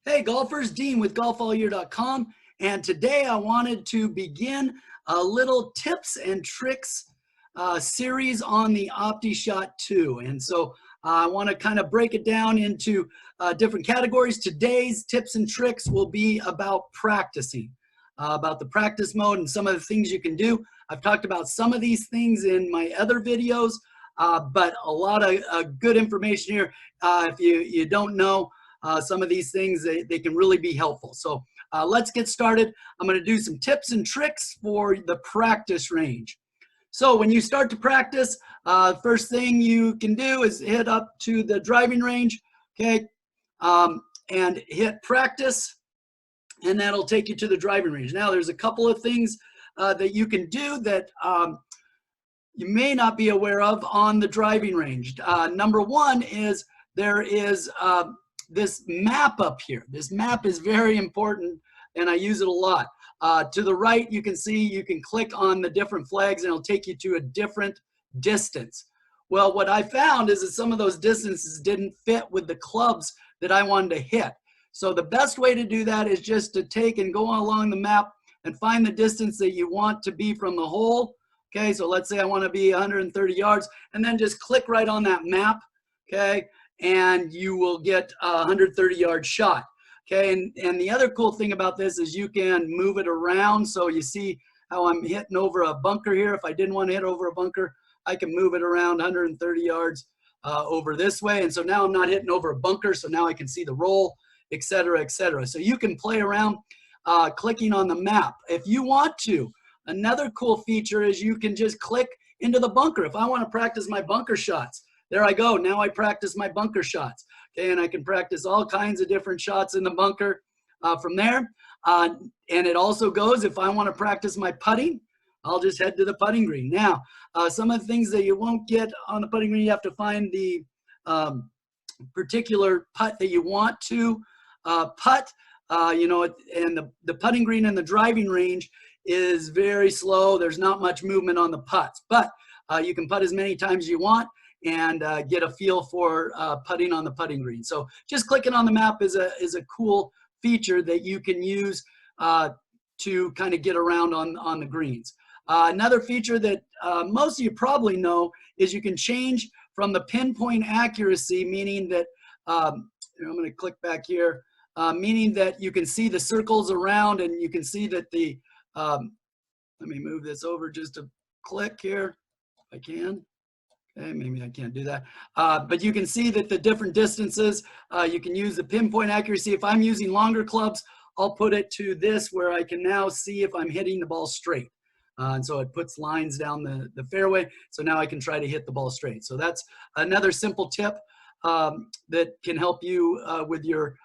Hey golfers, Dean with golfallyear.com, and today I wanted to begin a little tips and tricks series on the Optishot 2. And so I want to kind of break it down into different categories. Today's tips and tricks will be about practicing, about the practice mode and some of the things you can do. I've talked about some of these things in my other videos, but a lot of good information here. If you don't know, some of these things, they can really be helpful. So let's get started. I'm going to do some tips and tricks for the practice range. So when you start to practice, first thing you can do is hit up to the driving range, okay, and hit practice, and that'll take you to the driving range. Now there's a couple of things that you can do that you may not be aware of on the driving range. Number one is there is this map up here. This map is very important, and I use it a lot. To the right, you can see you can click on the different flags, and it'll take you to a different distance. Well, what I found is that some of those distances didn't fit with the clubs that I wanted to hit. So the best way to do that is just to take and go along the map and find the distance that you want to be from the hole. Okay, so let's say I want to be 130 yards, and then just click right on that map, okay, and you will get a 130-yard shot. Okay, and the other cool thing about this is you can move it around. So you see how I'm hitting over a bunker here. If I didn't want to hit over a bunker, I can move it around 130 yards over this way. And so now I'm not hitting over a bunker, so now I can see the roll, et cetera, et cetera. So you can play around clicking on the map if you want to. Another cool feature is you can just click into the bunker. If I want to practice my bunker shots, there I go. Now I practice my bunker shots. Okay, and I can practice all kinds of different shots in the bunker from there. And it also goes, if I want to practice my putting, I'll just head to the putting green. Now, some of the things that you won't get on the putting green, you have to find the particular putt that you want to putt. You know, and the putting green and the driving range is very slow. There's not much movement on the putts, but you can putt as many times as you want and get a feel for putting on the putting green. So just clicking on the map is a cool feature that you can use to kind of get around on the greens. Another feature that most of you probably know is you can change from the pinpoint accuracy, meaning that, I'm going to click back here, meaning that you can see the circles around, and you can see that the, let me move this over just a click here, if I can. Okay, maybe I can't do that. But you can see that the different distances, you can use the pinpoint accuracy. If I'm using longer clubs, I'll put it to this where I can now see if I'm hitting the ball straight. And so it puts lines down the fairway. So now I can try to hit the ball straight. So that's another simple tip that can help you with your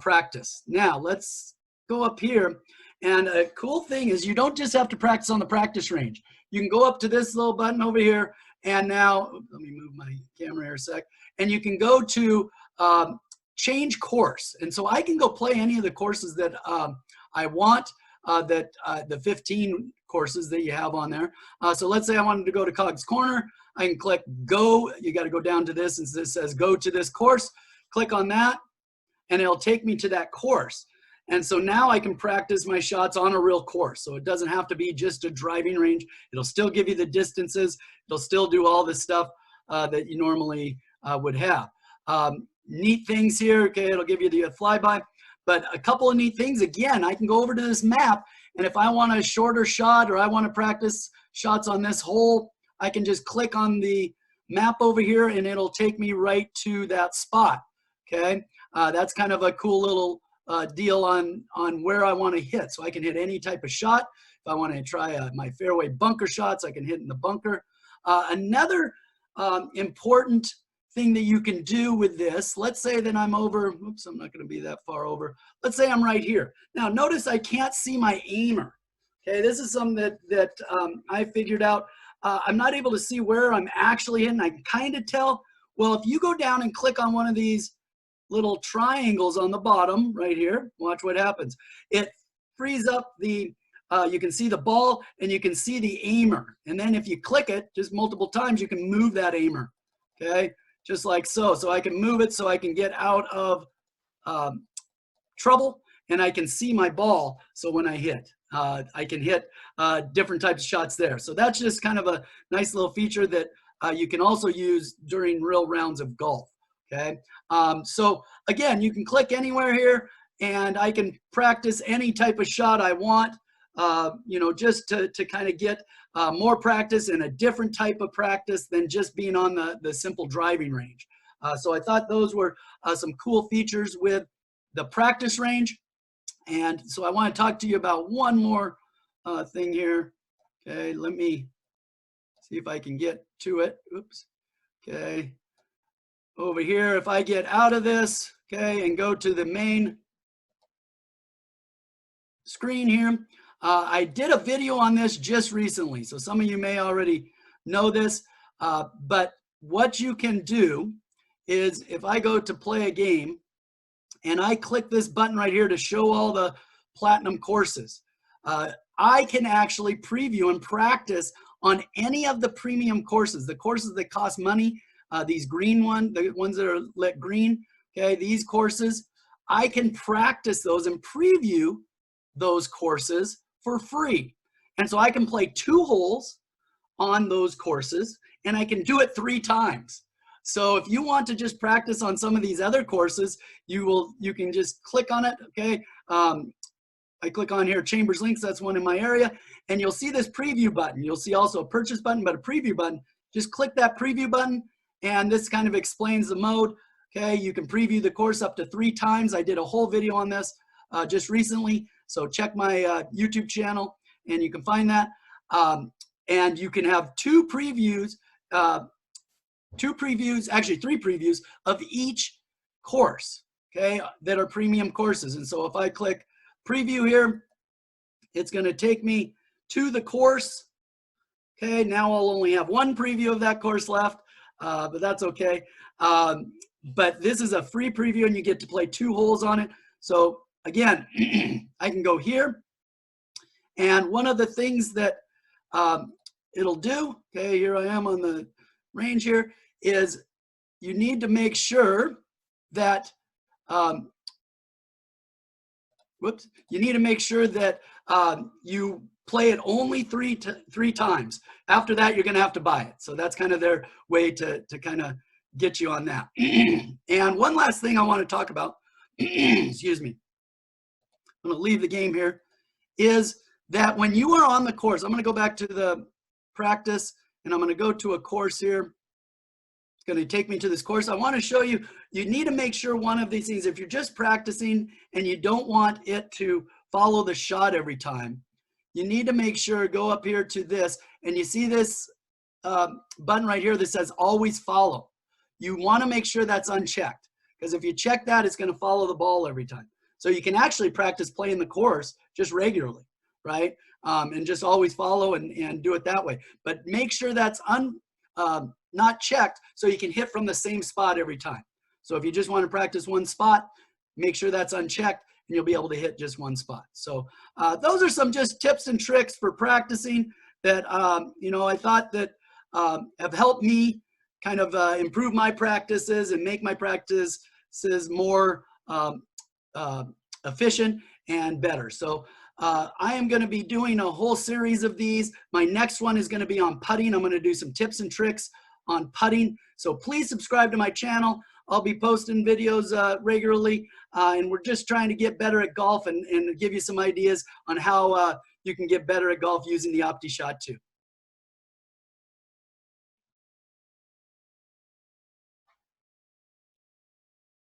practice. Now let's go up here. And a cool thing is you don't just have to practice on the practice range. You can go up to this little button over here, and now, let me move my camera here a sec, and you can go to change course. And so I can go play any of the courses that I want, the 15 courses that you have on there. So let's say I wanted to go to Cogg's Corner. I can click go. You got to go down to this, and this says go to this course. Click on that, and it'll take me to that course. And so now I can practice my shots on a real course. So it doesn't have to be just a driving range. It'll still give you the distances. It'll still do all the stuff that you normally would have. Neat things here, okay, it'll give you the flyby. But a couple of neat things, again, I can go over to this map, and if I want a shorter shot or I want to practice shots on this hole, I can just click on the map over here, and it'll take me right to that spot, okay? That's kind of a cool little deal on where I want to hit. So I can hit any type of shot. If I want to try my fairway bunker shots, I can hit in the bunker. Another important thing that you can do with this, let's say that I'm over, oops, I'm not going to be that far over. Let's say I'm right here. Now notice I can't see my aimer. Okay, this is something that I figured out. I'm not able to see where I'm actually hitting. I can kind of tell. Well, if you go down and click on one of these little triangles on the bottom right here, watch what happens. It frees up the, you can see the ball and you can see the aimer. And then if you click it just multiple times, you can move that aimer, okay? Just like so. So I can move it so I can get out of trouble, and I can see my ball. So when I hit, I can hit different types of shots there. So that's just kind of a nice little feature that you can also use during real rounds of golf. Okay. So again, you can click anywhere here, and I can practice any type of shot I want, you know, just to kind of get more practice and a different type of practice than just being on the simple driving range. So I thought those were some cool features with the practice range. And so I want to talk to you about one more thing here. Okay, let me see if I can get to it. Oops. Okay. Over here, if I get out of this, okay, and go to the main screen here, I did a video on this just recently. So some of you may already know this, but what you can do is if I go to play a game and I click this button right here to show all the platinum courses, I can actually preview and practice on any of the premium courses, the courses that cost money, these green ones, the ones that are lit green, okay, these courses, I can practice those and preview those courses for free. And so I can play 2 holes on those courses, and I can do it 3 times. So if you want to just practice on some of these other courses, you can just click on it, okay? I click on here, Chambers Links, that's one in my area, and you'll see this preview button. You'll see also a purchase button, but a preview button. Just click that preview button, and this kind of explains the mode. Okay, you can preview the course up to 3 times. I did a whole video on this just recently, so check my YouTube channel, and you can find that. And you can have 2 previews, actually 3 previews of each course, okay, that are premium courses. And so if I click preview here, it's going to take me to the course. Okay, now I'll only have 1 preview of that course left, but that's okay. But this is a free preview, and you get to play 2 holes on it. So again, I can go here, and one of the things that it'll do, okay, here I am on the range here, is you need to make sure that you need to make sure that you play it only three times. After that, you're going to have to buy it. So that's kind of their way to kind of get you on that. And one last thing I want to talk about, excuse me, I'm going to leave the game here, is that when you are on the course, I'm going to go back to the practice, and I'm going to go to a course here. It's going to take me to this course. I want to show you, you need to make sure one of these things, if you're just practicing and you don't want it to follow the shot every time, you need to make sure, go up here to this, and you see this button right here that says always follow. You want to make sure that's unchecked, because if you check that, it's going to follow the ball every time. So you can actually practice playing the course just regularly, right? And just always follow and do it that way. But make sure that's not checked so you can hit from the same spot every time. So if you just want to practice one spot, make sure that's unchecked, and you'll be able to hit just one spot. So those are some just tips and tricks for practicing that, you know, I thought that have helped me kind of improve my practices and make my practices more efficient and better. So I am going to be doing a whole series of these. My next one is going to be on putting. I'm going to do some tips and tricks on putting. So please subscribe to my channel. I'll be posting videos regularly, and we're just trying to get better at golf and give you some ideas on how you can get better at golf using the Optishot too.